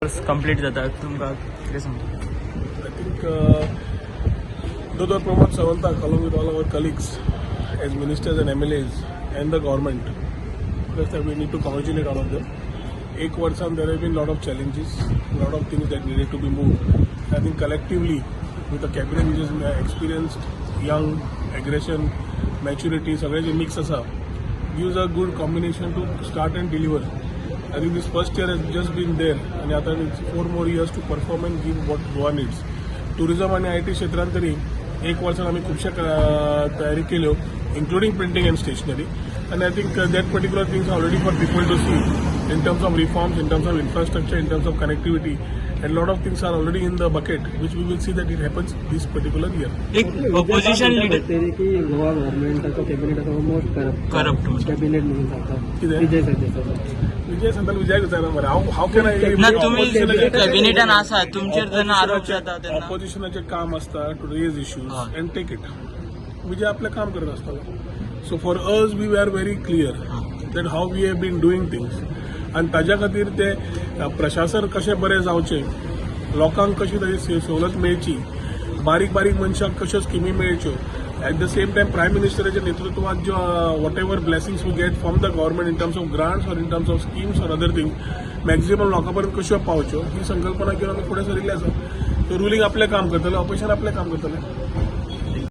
दिवस कंप्लीट जाता तुमकां कितें सांगता? I think Dr. Pramod Sawant, along with all our colleagues as ministers and MLAs and the government, first we need to congratulate all of them. एक वर्षात there have been lot of challenges, lot of things that needed to be moved. I think collectively with a cabinet which is experienced, young, aggression, maturity, सगळ्याचे mix असा, gives a good combination to start and deliver. I think this first year has just been there आणि आता 4 more years to perform and give what Goa needs. Tourism आणि IT क्षेत्रांत तरी एक वर्षात आम्ही खूपशा तयारी केल्यो, including printing and stationery. And I think that particular things are already for people to see in terms of reforms, in terms of infrastructure, in terms of connectivity. And a lot of things are already in the bucket, which we will see that it happens this particular year. एक opposition leader की Goa गव्हर्नमेंटाचो cabinet आसा most corrupt cabinet म्हणून सांगता कितें? विजय सरदेसाय विजय सांगता विजय विचारना मरे how can I ना तुम्ही कॅबिनेटान आसा तुमचेर जेन्ना आरोप जाता तेन्ना ऑपोजिशनाचे काम असता to raise issues and take it. Vijay आपलं काम करत असताना. So for us we are very clear that how we have been doing things. आणि ताज्या खातीर ते प्रशासन कशें बरें जावचें, लोकांक कशी ताची सवलत मेळची, बारीक बारीक मनशांक कश्यो स्किमी मेळच्यो. At the same time prime मिनिस्टराच्या नेतृत्वात ज्यो whatever blessings we get from the government in terms of grants or in terms of schemes or other thing maximum लोकांपर्यंत कश्यो पावच्यो ही संकल्पना घेऊन आमी फुडें सरिल्ले आसा. सो रुलींग आपलें काम करतलें, ऑपोजिशन आपलें काम करतलें.